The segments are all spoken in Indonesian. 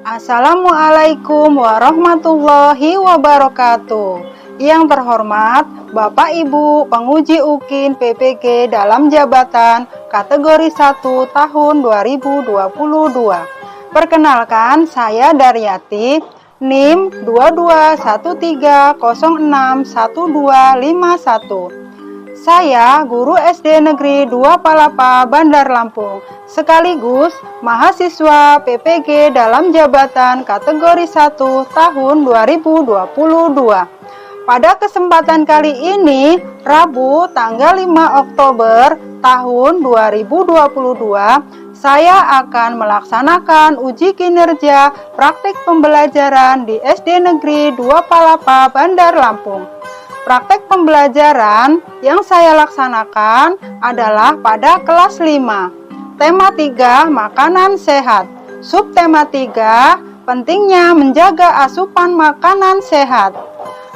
Assalamualaikum warahmatullahi wabarakatuh. Yang terhormat Bapak Ibu penguji UKIN PPG dalam jabatan kategori 1 tahun 2022. Perkenalkan, saya Daryati, NIM 2213061251. Saya guru SD Negeri 2 Palapa, Bandar Lampung, sekaligus mahasiswa PPG dalam jabatan kategori 1 tahun 2022. Pada kesempatan kali ini, Rabu tanggal 5 Oktober tahun 2022, saya akan melaksanakan uji kinerja praktik pembelajaran di SD Negeri 2 Palapa, Bandar Lampung. Praktek pembelajaran yang saya laksanakan adalah pada kelas 5. Tema 3, makanan sehat. Subtema 3, pentingnya menjaga asupan makanan sehat.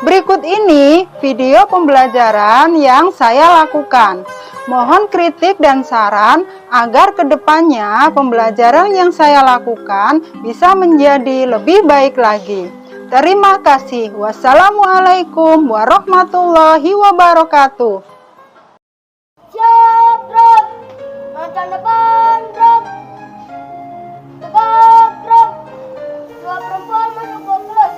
Berikut ini video pembelajaran yang saya lakukan. Mohon kritik dan saran agar kedepannya pembelajaran yang saya lakukan bisa menjadi lebih baik lagi. Terima kasih. Wassalamualaikum warahmatullahi wabarakatuh. Siap, Bro. Macam depan, Bro. Tegak, Bro. Dua perempuan masuk ke kelas.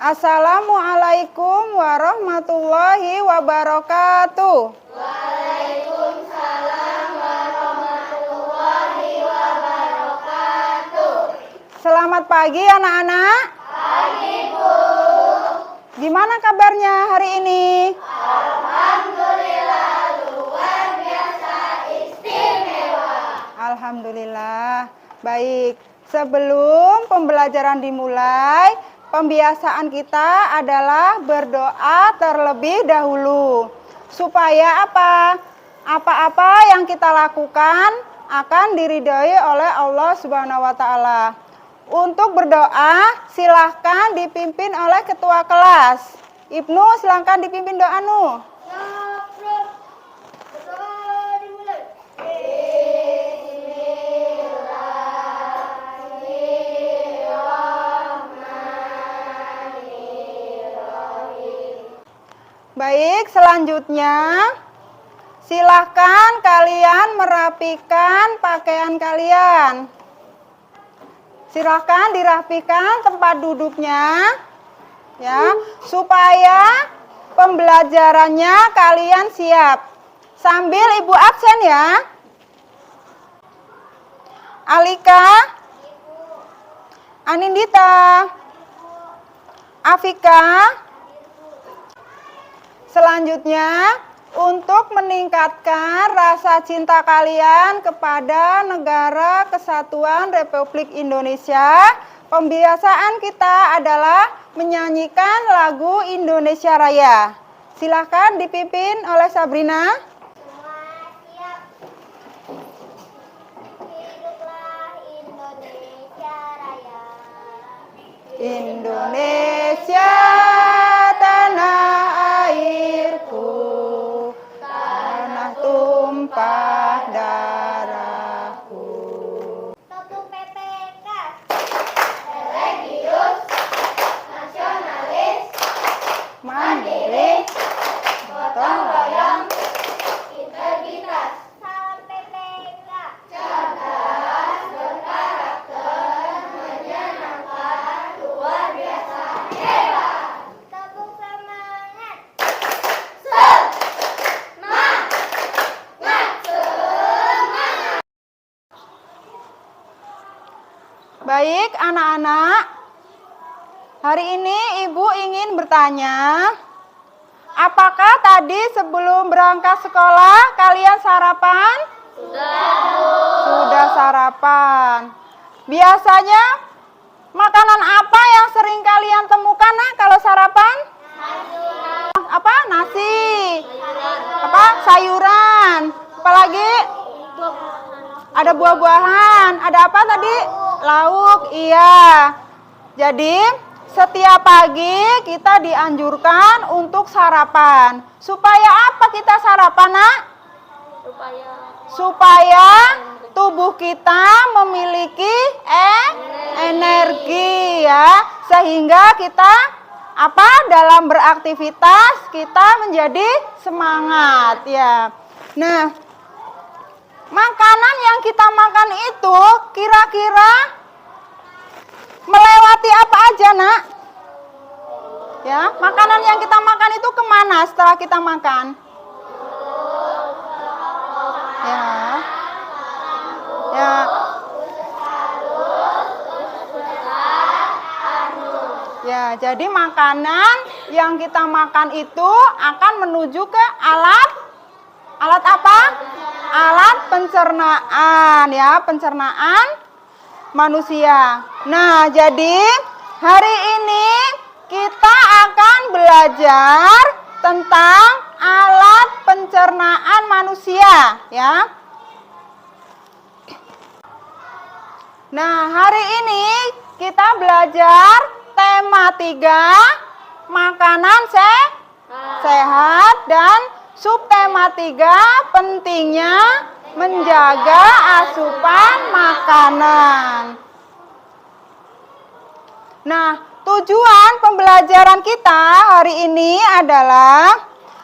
Assalamualaikum warahmatullahi wabarakatuh. Waalaikumsalam warahmatullahi wabarakatuh. Selamat pagi anak-anak. Pagi, Bu. Gimana kabarnya hari ini? Alhamdulillah, luar biasa istimewa. Alhamdulillah. Baik, sebelum pembelajaran dimulai, pembiasaan kita adalah berdoa terlebih dahulu. Supaya apa? Apa-apa yang kita lakukan akan diridhoi oleh Allah Subhanahu wa Ta'ala. Untuk berdoa, silahkan dipimpin oleh ketua kelas. Ibnu, silahkan dipimpin doa, Nu. Siap, Bro. Berdoa dimulai. Baik, selanjutnya silahkan kalian merapikan pakaian kalian. Silahkan dirapikan tempat duduknya, ya, supaya pembelajarannya kalian siap. Sambil Ibu absen ya. Alika, Anindita, Afika. Selanjutnya, untuk meningkatkan rasa cinta kalian kepada Negara Kesatuan Republik Indonesia, pembiasaan kita adalah menyanyikan lagu Indonesia Raya. Silakan dipimpin oleh Sabrina. Semua siap. Hiduplah Indonesia Raya. Indonesia tanah airku, tanah tumpah darahku. Satu PPK. Religius, nasionalis, Mandiri, gotong royong, integritas. Salam PPK. Cerdas, berkarakter, menyenangkan, luar biasa, hebat. Tepuk semangat. Semangat, semangat. Baik anak-anak, hari ini Ibu ingin bertanya, apakah tadi sebelum berangkat sekolah kalian sarapan? Sudah sarapan. Biasanya makanan apa yang sering kalian temukan kalau sarapan? Apa? Nasi. Apa? Sayuran. Apalagi? Ada buah-buahan. Ada apa tadi? Lauk. Iya. Jadi Setiap pagi kita dianjurkan untuk sarapan. Supaya apa kita sarapan, Nak? Supaya tubuh kita memiliki energi ya, sehingga kita dalam beraktivitas kita menjadi semangat ya. Nah, makanan yang kita makan itu kira-kira melewati apa aja, Nak? Ya, makanan yang kita makan itu kemana setelah kita makan? Ya, ya, ya. Jadi makanan yang kita makan itu akan menuju ke alat apa? Alat pencernaan ya, pencernaan manusia. Nah, jadi hari ini kita akan belajar tentang alat pencernaan manusia ya. Nah, hari ini kita belajar tema 3 makanan sehat dan subtema 3 pentingnya menjaga asupan makanan. Nah, tujuan pembelajaran kita hari ini adalah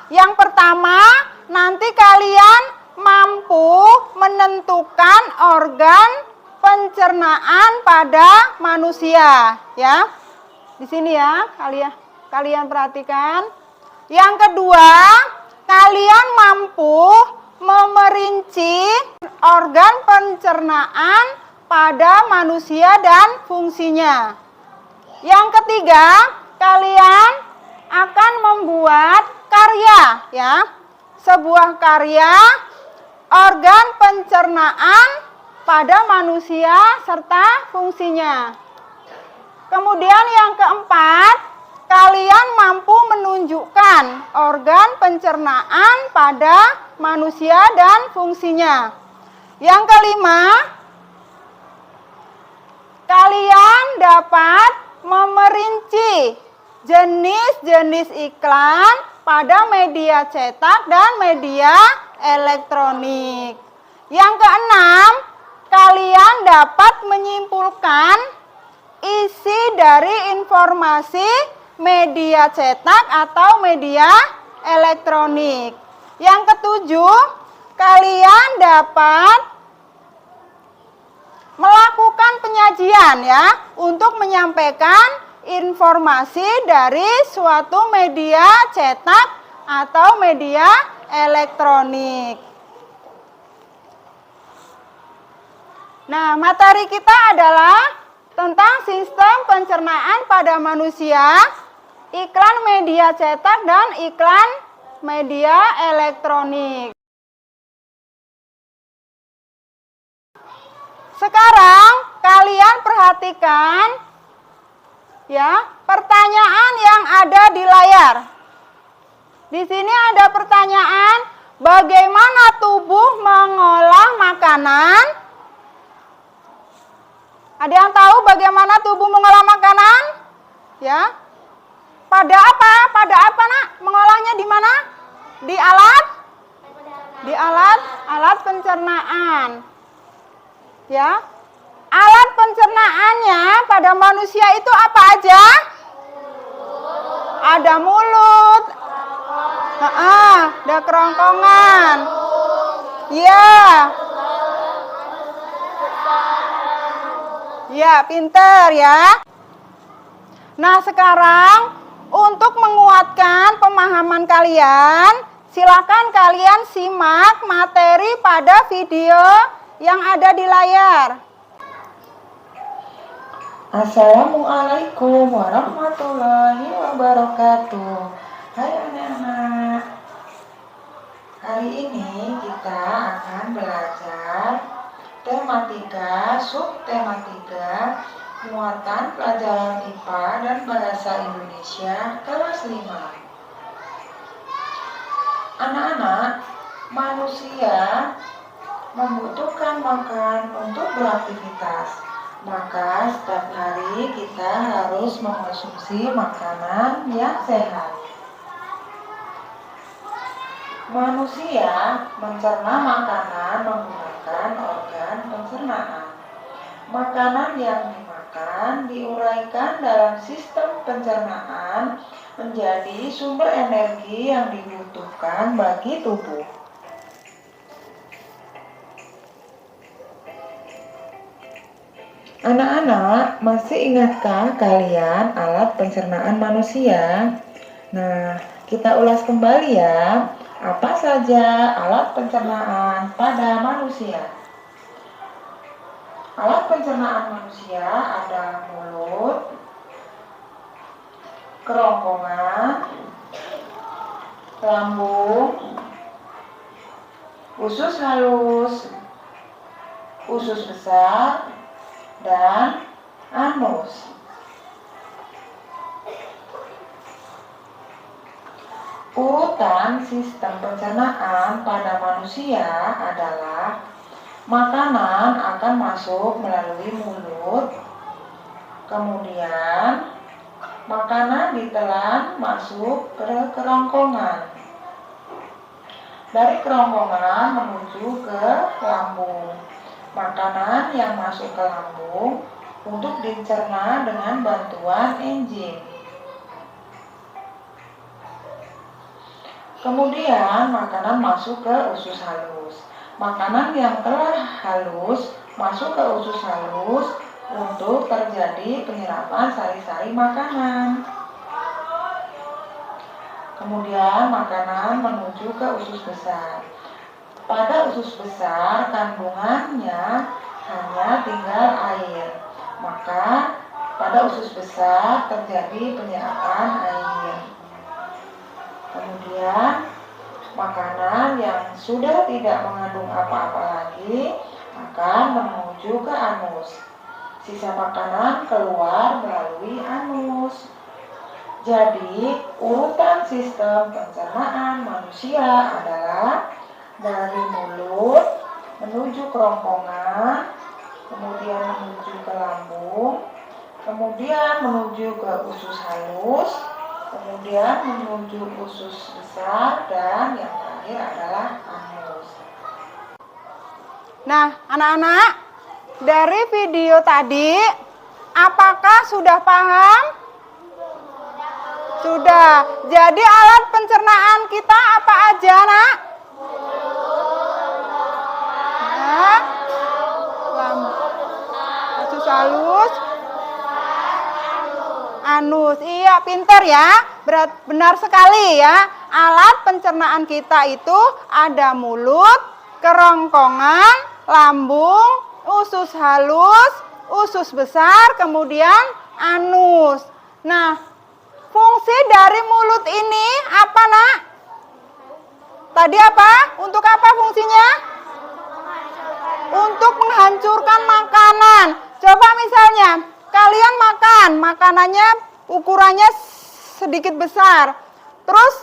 yang pertama, nanti kalian mampu menentukan organ pencernaan pada manusia ya. Di sini ya, kalian perhatikan. Yang kedua, kalian mampu memerinci organ pencernaan pada manusia dan fungsinya. Yang ketiga, kalian akan membuat karya ya. Sebuah karya organ pencernaan pada manusia serta fungsinya. Kemudian yang keempat, kalian mampu menunjukkan organ pencernaan pada manusia dan fungsinya. Yang kelima, kalian dapat memerinci jenis-jenis iklan pada media cetak dan media elektronik. Yang keenam, kalian dapat menyimpulkan isi dari informasi media cetak atau media elektronik. Yang ketujuh, kalian dapat melakukan penyajian ya untuk menyampaikan informasi dari suatu media cetak atau media elektronik. Nah, materi kita adalah tentang sistem pencernaan pada manusia, iklan media cetak dan iklan media elektronik. Sekarang kalian perhatikan ya, pertanyaan yang ada di layar. Di sini ada pertanyaan, bagaimana tubuh mengolah makanan? Ada yang tahu bagaimana tubuh mengolah makanan? Ya. Pada apa? Pada apa, Nak? Mengolahnya di mana? Di alat? Di alat pencernaan. Ya. Alat pencernaannya pada manusia itu apa aja? Ada mulut. Ada kerongkongan. Ya. Ya, pinter ya. Nah, sekarang untuk menguatkan pemahaman kalian, silakan kalian simak materi pada video yang ada di layar. Assalamualaikum warahmatullahi wabarakatuh. Hai anak-anak. Hari ini kita akan belajar tema 3, subtema 3, muatan pelajaran IPA dan Bahasa Indonesia kelas 5. Anak-anak, manusia membutuhkan makan untuk beraktivitas. Maka setiap hari kita harus mengonsumsi makanan yang sehat. Manusia mencerna makanan menggunakan organ pencernaan. Makanan yang dimakan diuraikan dalam sistem pencernaan menjadi sumber energi yang dibutuhkan bagi tubuh. Anak-anak, masih ingatkah kalian alat pencernaan manusia? Nah, kita ulas kembali ya. Apa saja alat pencernaan pada manusia? Alat pencernaan manusia ada mulut, kerongkongan, lambung, usus halus, usus besar, dan anus. Urutan sistem pencernaan pada manusia adalah makanan akan masuk melalui mulut, kemudian makanan ditelan masuk ke kerongkongan, dari kerongkongan menuju ke lambung. Makanan yang masuk ke lambung untuk dicerna dengan bantuan enzim. Kemudian makanan masuk ke usus halus. Makanan yang telah halus masuk ke usus halus untuk terjadi penyerapan sari-sari makanan. Kemudian makanan menuju ke usus besar. Pada usus besar kandungannya hanya tinggal air. Maka pada usus besar terjadi penyerapan air. Kemudian makanan yang sudah tidak mengandung apa-apa lagi akan menuju ke anus. Sisa makanan keluar melalui anus. Jadi urutan sistem pencernaan manusia adalah dari mulut menuju kerongkongan, kemudian menuju ke lambung, kemudian menuju ke usus halus, kemudian menuju usus besar, dan yang terakhir adalah anus. Nah, anak-anak, dari video tadi, apakah sudah paham? Sudah. Jadi alat pencernaan kita apa aja, Nak? Usus halus, anus. Iya, pinter ya. Benar sekali ya. Alat pencernaan kita itu ada mulut, kerongkongan, lambung, usus halus, usus besar, kemudian anus. Nah, fungsi dari mulut ini apa, Nak? Tadi apa? Untuk apa fungsinya? Untuk menghancurkan makanan. Coba misalnya kalian makan, makanannya ukurannya sedikit besar. Terus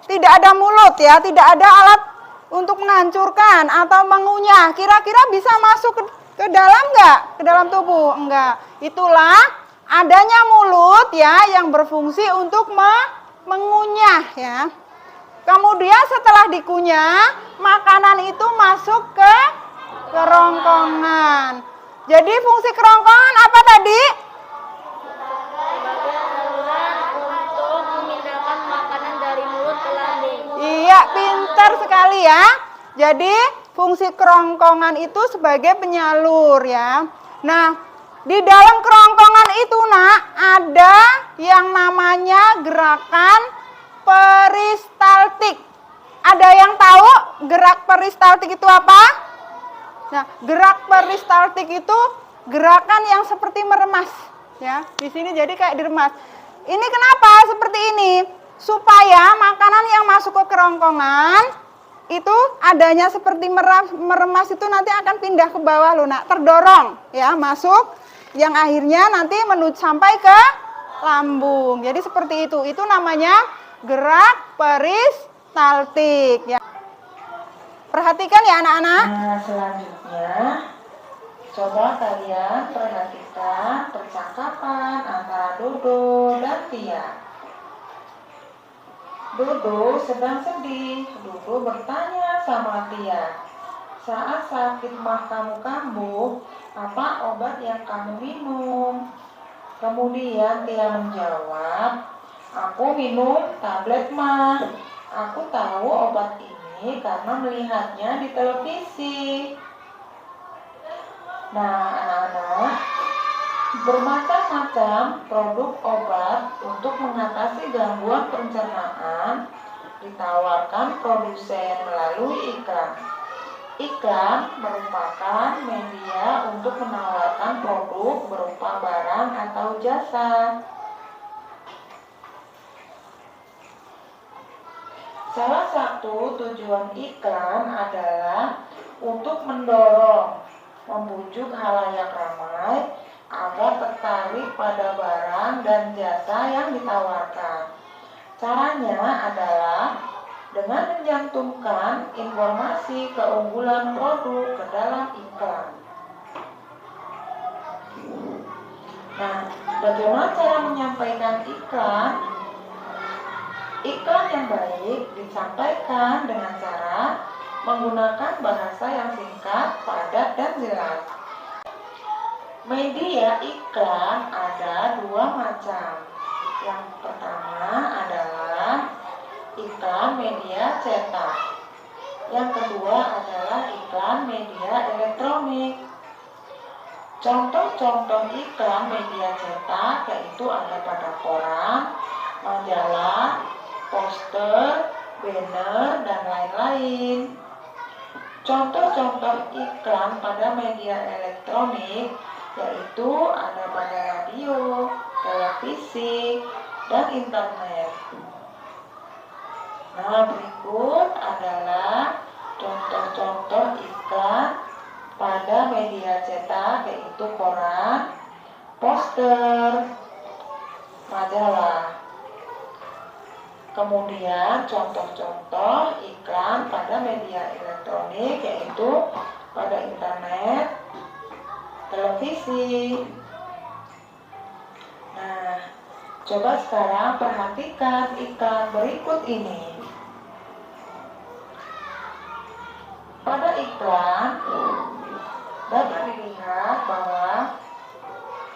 tidak ada mulut ya, tidak ada alat untuk menghancurkan atau mengunyah. Kira-kira bisa masuk ke dalam nggak? Ke dalam tubuh? Enggak. Itulah adanya mulut ya yang berfungsi untuk mengunyah ya. Kemudian setelah dikunyah, makanan itu masuk ke kerongkongan. Jadi fungsi kerongkongan apa tadi? Sebagai saluran untuk memindahkan makanan dari mulut ke lambung. Iya, pintar sekali ya. Jadi fungsi kerongkongan itu sebagai penyalur ya. Nah, di dalam kerongkongan itu, Nak, ada yang namanya gerakan peristaltik. Ada yang tahu gerak peristaltik itu apa? Nah, gerak peristaltik itu gerakan yang seperti meremas, ya. Di sini jadi kayak diremas. Ini kenapa seperti ini? Supaya makanan yang masuk ke kerongkongan itu adanya seperti meremas itu nanti akan pindah ke bawah loh, Nak. Terdorong, ya, masuk yang akhirnya nanti menuju sampai ke lambung. Jadi seperti itu. Itu namanya gerak peristaltik ya. Perhatikan ya anak-anak. Nah, selanjutnya Coba kalian perhatikan percakapan antara Dodo dan Tia. Dodo sedang sedih. Dodo bertanya sama Tia, "Saat sakit mah kamu kambuh, apa obat yang kamu minum?" Kemudian Tia menjawab, "Aku minum tablet mah. Aku tahu obat ini karena melihatnya di televisi." Nah, anak-anak, bermacam-macam produk obat untuk mengatasi gangguan pencernaan ditawarkan produsen melalui iklan. Iklan merupakan media untuk menawarkan produk berupa barang atau jasa. Salah satu tujuan iklan adalah untuk mendorong, membujuk khalayak ramai agar tertarik pada barang dan jasa yang ditawarkan. Caranya adalah dengan mencantumkan informasi keunggulan produk ke dalam iklan. Nah, bagaimana cara menyampaikan iklan? Iklan yang baik disampaikan dengan cara menggunakan bahasa yang singkat, padat, dan jelas. Media iklan ada dua macam. Yang pertama adalah iklan media cetak. Yang kedua adalah iklan media elektronik. Contoh-contoh iklan media cetak yaitu ada pada koran, majalah, poster, banner, dan lain-lain. Contoh-contoh iklan pada media elektronik yaitu ada pada radio, televisi, dan internet. Nah, berikut adalah contoh-contoh iklan pada media cetak yaitu koran, poster, majalah. Kemudian contoh-contoh iklan pada media elektronik yaitu pada internet, televisi. Nah, coba sekarang perhatikan iklan berikut ini. Pada iklan dapat dilihat bahwa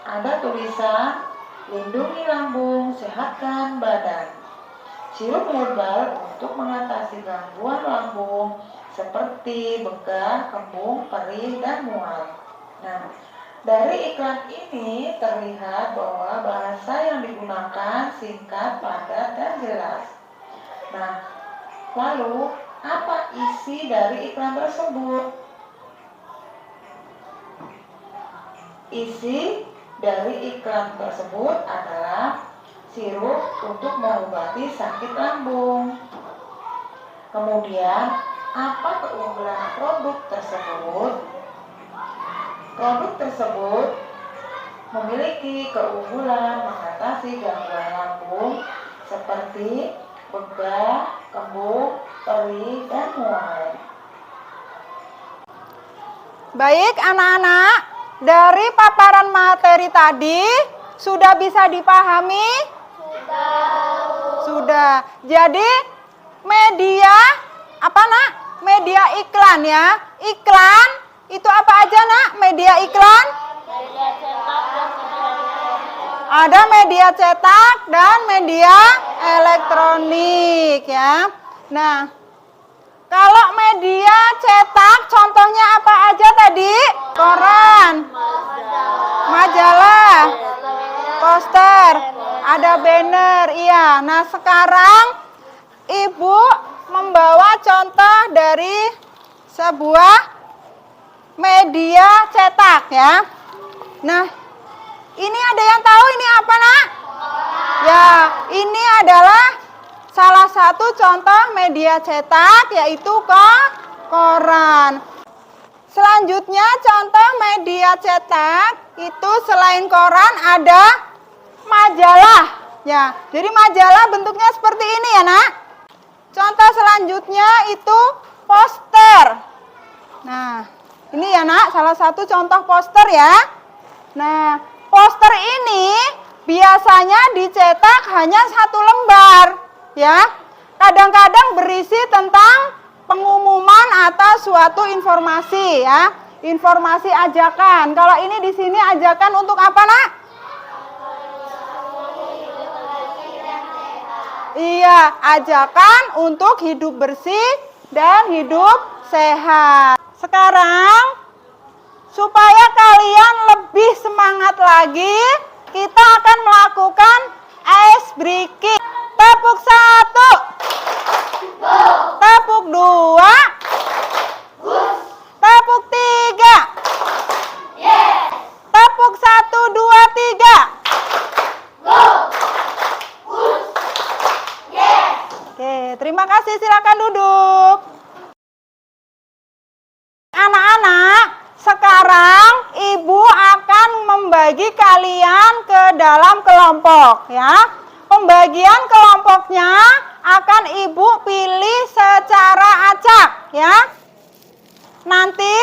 ada tulisan "Lindungi lambung, sehatkan badan". Sirup herbal untuk mengatasi gangguan lambung seperti begah, kembung, perih, dan mual. Nah, dari iklan ini terlihat bahwa bahasa yang digunakan singkat, padat, dan jelas. Nah, lalu apa isi dari iklan tersebut? Isi dari iklan tersebut adalah sirup untuk mengobati sakit lambung. Kemudian, apa keunggulan produk tersebut? Produk tersebut memiliki keunggulan mengatasi gangguan lambung seperti begah, kembung, perih, dan mual. Baik anak-anak, dari paparan materi tadi sudah bisa dipahami? Sudah. Jadi media apa nak? Media iklan ya. Iklan itu apa aja nak? Media iklan? Ada media cetak dan media elektronik ya. Nah, kalau media cetak contohnya apa aja tadi? Koran, majalah, poster, ada banner, iya. Nah, sekarang Ibu membawa contoh dari sebuah media cetak ya. Nah, ini ada yang tahu ini apa nak? Ya, ini adalah salah satu contoh media cetak yaitu koran. Selanjutnya contoh media cetak itu selain koran ada majalah. Ya, jadi majalah bentuknya seperti ini ya nak. Contoh selanjutnya itu poster. Nah, Ini ya nak, salah satu contoh poster ya. Nah, poster ini biasanya dicetak hanya 1 lembar ya. Kadang-kadang berisi tentang pengumuman atas suatu informasi ya. Informasi ajakan. Kalau ini di sini ajakan untuk apa nak? Iya, ajakan untuk hidup bersih dan hidup sehat. Sekarang, supaya kalian lebih semangat lagi, kita akan melakukan ice breaking. Tepuk 1, tepuk 2, tepuk 3, tepuk 1, 2, 3. Oke, terima kasih. Silakan duduk. Anak-anak, sekarang ibu akan membagi kalian ke dalam kelompok ya. Pembagian kelompoknya akan ibu pilih secara acak ya. Nanti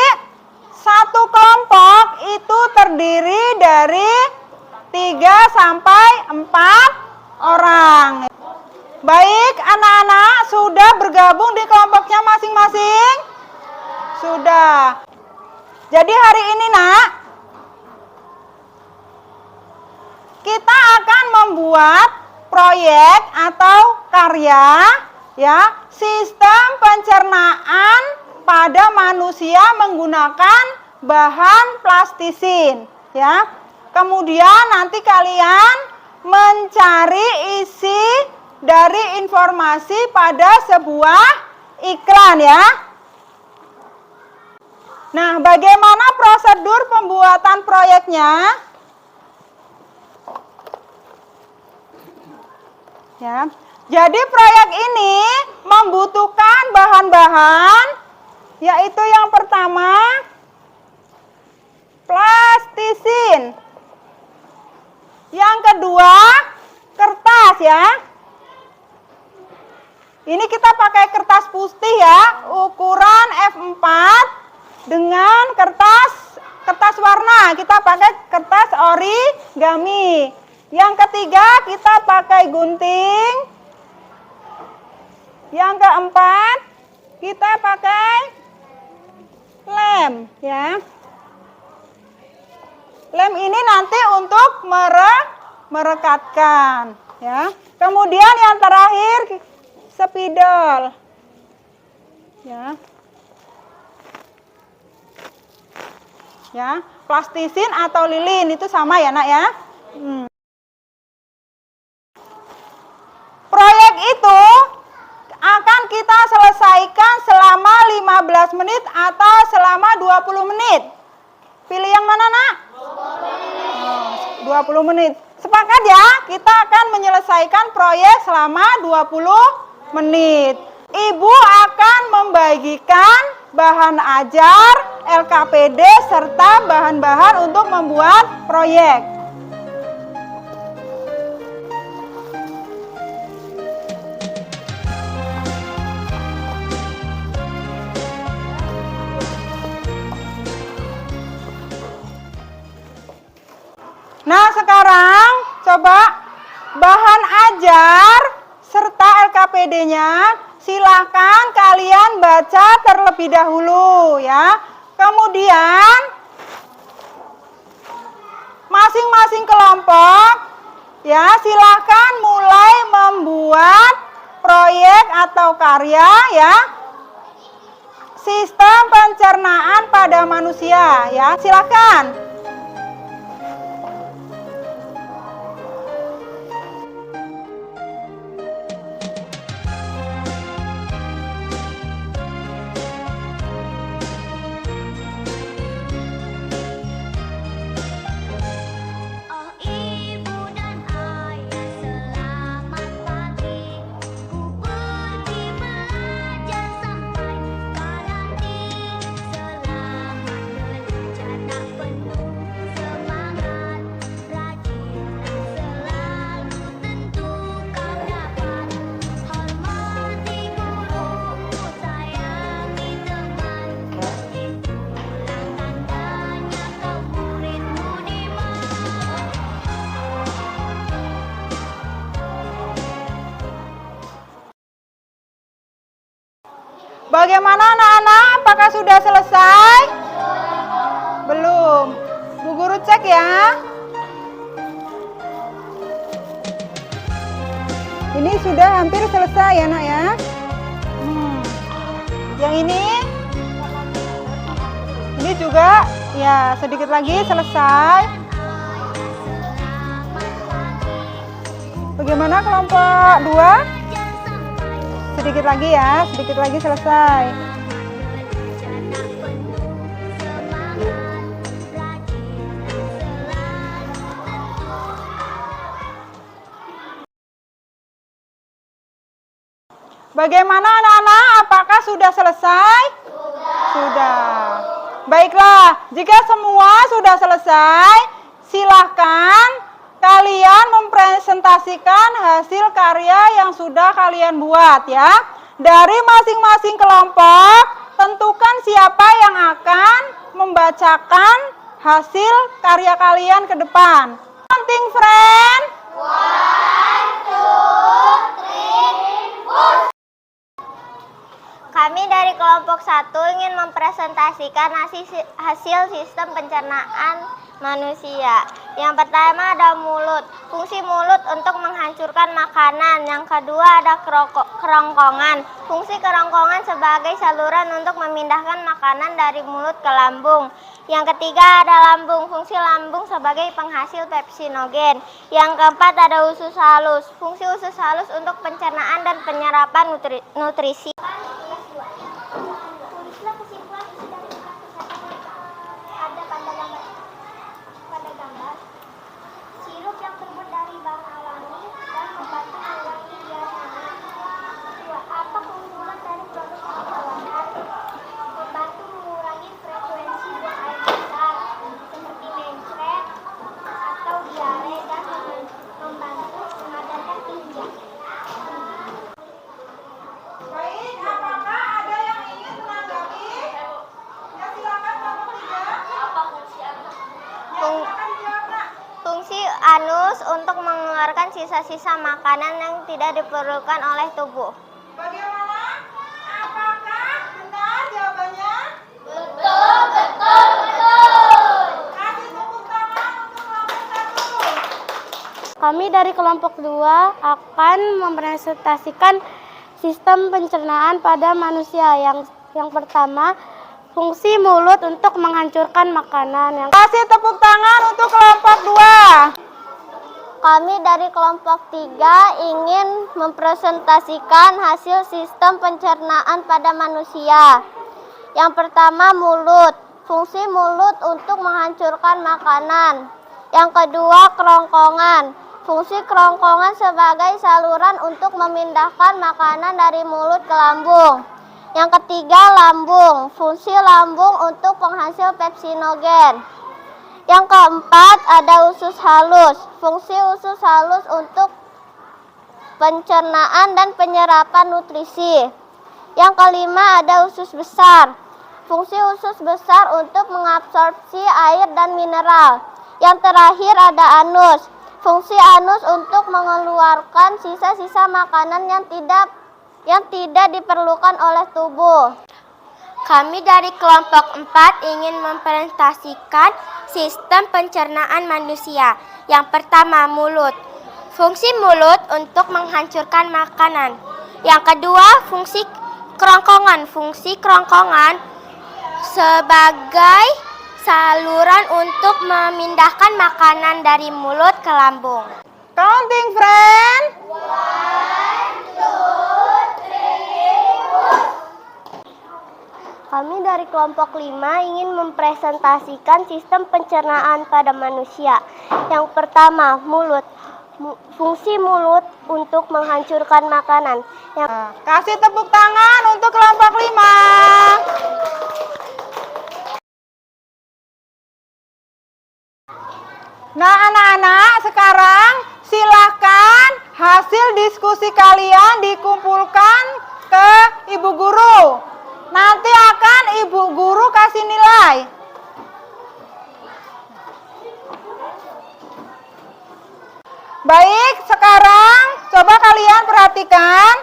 satu kelompok itu terdiri dari 3 sampai 4 orang. Baik, anak-anak sudah bergabung di kelompoknya masing-masing? Sudah. Jadi hari ini nak, kita akan membuat proyek atau karya ya, sistem pencernaan pada manusia menggunakan bahan plastisin ya. Kemudian nanti kalian mencari isi dari informasi pada sebuah iklan ya. Nah, bagaimana prosedur pembuatan proyeknya? Ya. Jadi proyek ini membutuhkan bahan-bahan, yaitu yang pertama plastisin. Yang kedua kertas ya. Ini kita pakai kertas putih ya, ukuran F4 dengan kertas warna. Kita pakai kertas origami. Yang ketiga kita pakai gunting. Yang keempat kita pakai lem ya. Lem ini nanti untuk merekatkan ya. Kemudian yang terakhir spidol ya. Ya, plastisin atau lilin itu sama ya nak ya. Proyek itu akan kita selesaikan selama 15 menit atau selama 20 menit. Pilih yang mana nak? 20 menit. Sepakat ya, kita akan menyelesaikan proyek selama 20 menit. Ibu akan membagikan bahan ajar, LKPD, serta bahan-bahan untuk membuat proyek. Nah, sekarang coba bahan ajar serta LKPD-nya silakan kalian baca terlebih dahulu ya. Kemudian masing-masing kelompok ya silakan mulai membuat proyek atau karya ya. Sistem pencernaan pada manusia ya. Silakan. Penuh Bagaimana anak-anak? Apakah sudah selesai? Belum. Bu Guru cek ya. Ini sudah hampir selesai ya nak ya. Yang ini juga ya sedikit lagi selesai. Bagaimana kelompok 2? Sedikit lagi ya, sedikit lagi selesai. Bagaimana anak-anak? Apakah sudah selesai? Sudah. Baiklah, jika semua sudah selesai, silahkan kalian mempresentasikan hasil karya yang sudah kalian buat ya. Dari masing-masing kelompok, tentukan siapa yang akan membacakan hasil karya kalian ke depan. Counting friend. 1, 2, 3, push. Kami dari kelompok 1 ingin mempresentasikan hasil sistem pencernaan manusia. Yang pertama ada mulut. Fungsi mulut untuk menghancurkan makanan. Yang kedua ada kerongkongan. Fungsi kerongkongan sebagai saluran untuk memindahkan makanan dari mulut ke lambung. Yang ketiga ada lambung. Fungsi lambung sebagai penghasil pepsinogen. Yang keempat ada usus halus. Fungsi usus halus untuk pencernaan dan penyerapan nutrisi. Fungsi anus untuk mengeluarkan sisa-sisa makanan yang tidak diperlukan oleh tubuh. Bagaimana? Apakah benar jawabannya? Betul, betul, betul. Kasih tepuk tangan untuk kelompok 1. Kami dari kelompok 2 akan mempresentasikan sistem pencernaan pada manusia. Yang pertama, fungsi mulut untuk menghancurkan makanan. Kasih tepuk tangan untuk kelompok 2. Kami dari kelompok 3 ingin mempresentasikan hasil sistem pencernaan pada manusia. Yang pertama, mulut. Fungsi mulut untuk menghancurkan makanan. Yang kedua, kerongkongan. Fungsi kerongkongan sebagai saluran untuk memindahkan makanan dari mulut ke lambung. Yang ketiga, lambung. Fungsi lambung untuk penghasil pepsinogen. Yang keempat, ada usus halus. Fungsi usus halus untuk pencernaan dan penyerapan nutrisi. Yang kelima, ada usus besar. Fungsi usus besar untuk mengabsorpsi air dan mineral. Yang terakhir, ada anus. Fungsi anus untuk mengeluarkan sisa-sisa makanan yang tidak diperlukan oleh tubuh. Kami dari kelompok 4 ingin mempresentasikan sistem pencernaan manusia. Yang pertama, mulut. Fungsi mulut untuk menghancurkan makanan. Yang kedua, fungsi kerongkongan. Fungsi kerongkongan sebagai saluran untuk memindahkan makanan dari mulut ke lambung. Counting friend. 1, 2, 3, Kami dari kelompok 5 ingin mempresentasikan sistem pencernaan pada manusia. Yang pertama, mulut. Fungsi mulut untuk menghancurkan makanan. Kasih tepuk tangan untuk kelompok 5. Nah anak-anak, sekarang silahkan hasil diskusi kalian dikumpulkan ke Ibu Guru. Nanti akan Ibu Guru kasih nilai. Baik, sekarang coba kalian perhatikan.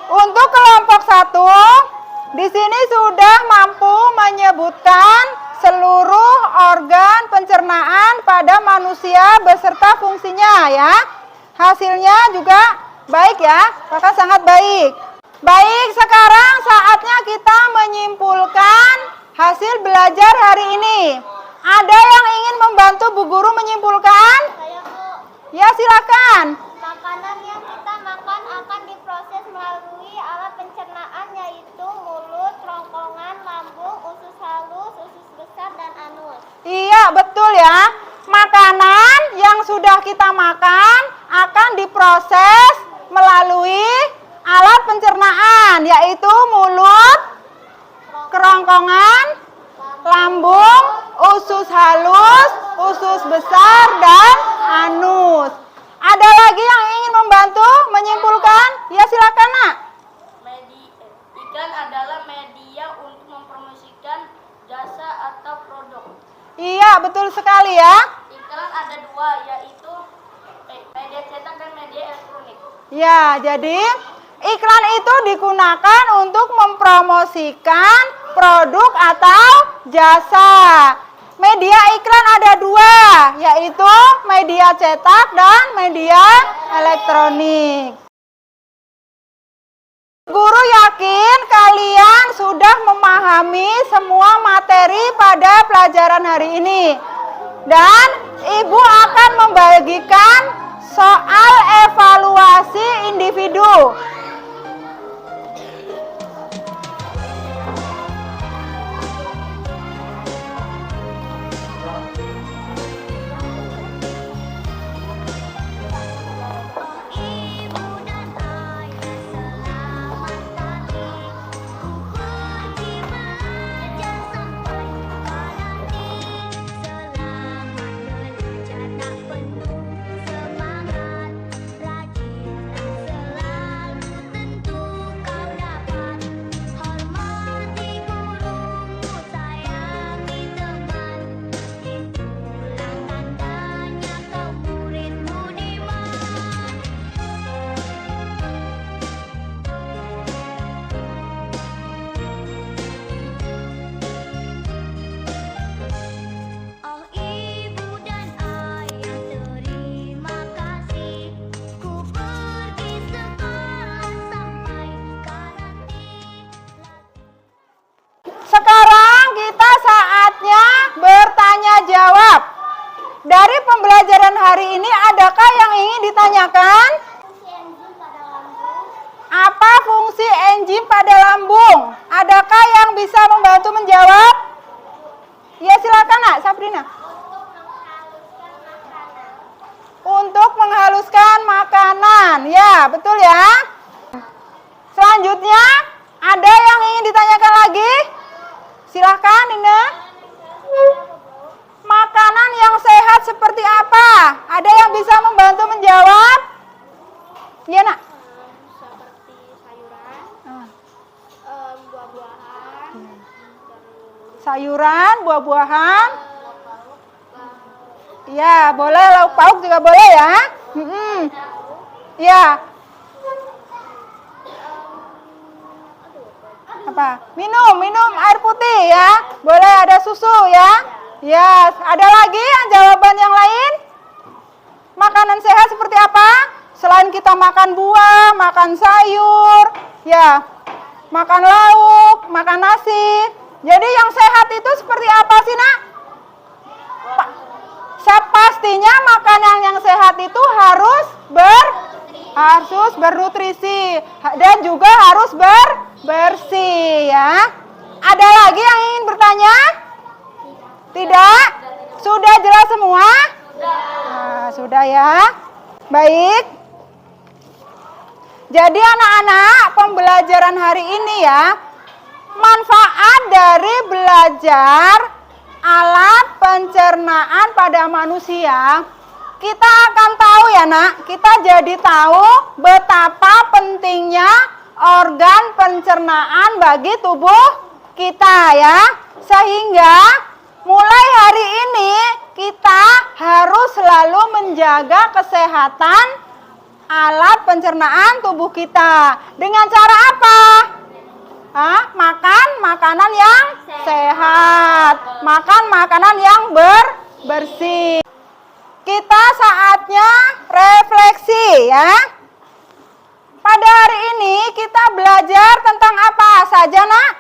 Untuk kelompok 1, Di sini sudah mampu menyebutkan seluruh organ pencernaan pada manusia beserta fungsinya ya. Hasilnya juga baik ya, maka sangat baik. Baik, sekarang saatnya kita menyimpulkan hasil belajar hari ini. Ada yang ingin membantu Bu Guru menyimpulkan? Saya Bu. Ya, silakan. Makanan yang kita makan akan diproses melalui alat pencernaan yaitu mulut, kerongkongan, lambung, usus halus, usus besar, dan anus. Iya, betul ya. Makanan yang sudah kita makan akan diproses melalui alat pencernaan yaitu mulut, kerongkongan, lambung, usus halus, usus besar, dan anus. Ada lagi yang ingin membantu menyimpulkan? Ya, silakan, Nak. Iklan adalah media untuk mempromosikan jasa atau produk. Iya, betul sekali ya. Iklan ada dua, yaitu media cetak dan media elektronik. Ya, jadi iklan itu digunakan untuk mempromosikan produk atau jasa. Media iklan ada dua, yaitu media cetak dan media elektronik. Guru yakin kalian sudah memahami semua materi pada pelajaran hari ini. Dan Ibu akan membagikan soal evaluasi individu. Sekarang kita saatnya bertanya jawab. Dari pembelajaran hari ini adakah yang ingin ditanyakan? Apa fungsi enzim pada lambung? Adakah yang bisa membantu menjawab? Ya, silakan, Nak, Sabrina. Untuk menghaluskan makanan. Ya, betul ya. Selanjutnya, ada yang ingin ditanyakan lagi? Silakan, Dinda. Makanan yang sehat seperti apa? Ada yang bisa membantu menjawab? Iya, Nak. Seperti sayuran, buah-buahan, Sayuran, buah-buahan. Ya, boleh, lauk pauk juga boleh ya. Ya. Apa? Minum air putih ya. Boleh, ada susu ya. Ya, ada lagi yang jawaban yang lain? Makanan sehat seperti apa? Selain kita makan buah, makan sayur, ya, makan lauk, makan nasi. Jadi yang sehat itu seperti apa sih, Nak? Pastinya makanan yang sehat itu harus bernutrisi dan juga harus bersih ya. Ada lagi yang ingin bertanya? Tidak? Sudah jelas semua? Nah, sudah ya. Baik. Jadi anak-anak, pembelajaran hari ini ya, manfaat dari belajar alat pencernaan pada manusia, kita akan tahu ya, Nak, kita jadi tahu betapa pentingnya organ pencernaan bagi tubuh kita ya. Sehingga mulai hari ini kita harus selalu menjaga kesehatan alat pencernaan tubuh kita. Dengan cara apa? Makan makanan yang sehat. Makan makanan yang bersih. Kita saatnya refleksi ya. Pada hari ini kita belajar tentang apa saja, Nak?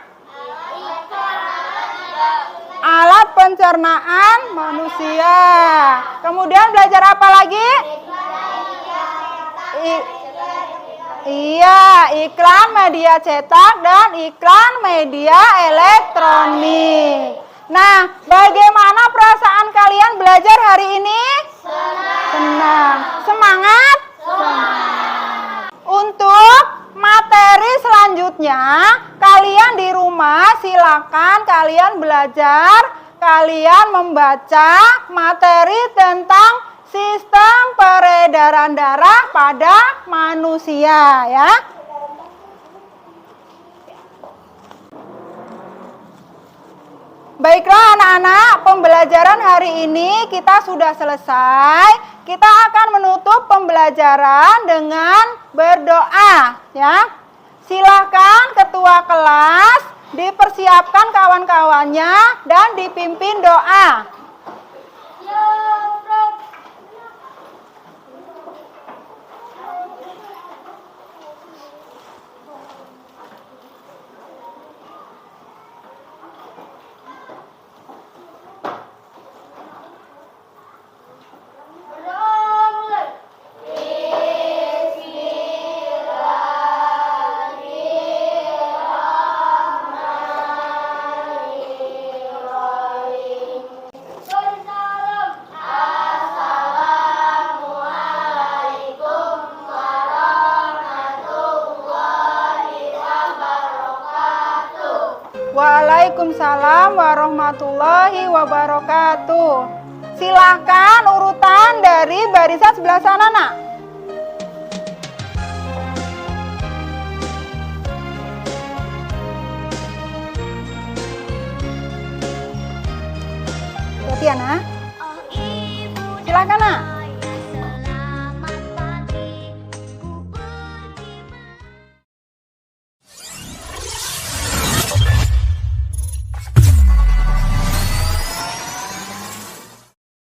Alat pencernaan manusia. Kemudian belajar apa lagi? Iya, iklan media cetak dan iklan media elektronik. Nah, bagaimana perasaan kalian belajar hari ini? Senang. Semangat? Untuk materi selanjutnya, kalian di rumah silakan kalian belajar, kalian membaca materi tentang sistem peredaran darah pada manusia ya. Baiklah anak-anak, pembelajaran hari ini kita sudah selesai. Kita akan menutup pembelajaran dengan berdoa ya. Silakan ketua kelas dipersiapkan kawan-kawannya dan dipimpin doa. Waalaikumsalam warahmatullahi wabarakatuh. Silakan urutan dari barisan sebelah sana, Nak. Silakan, Nak.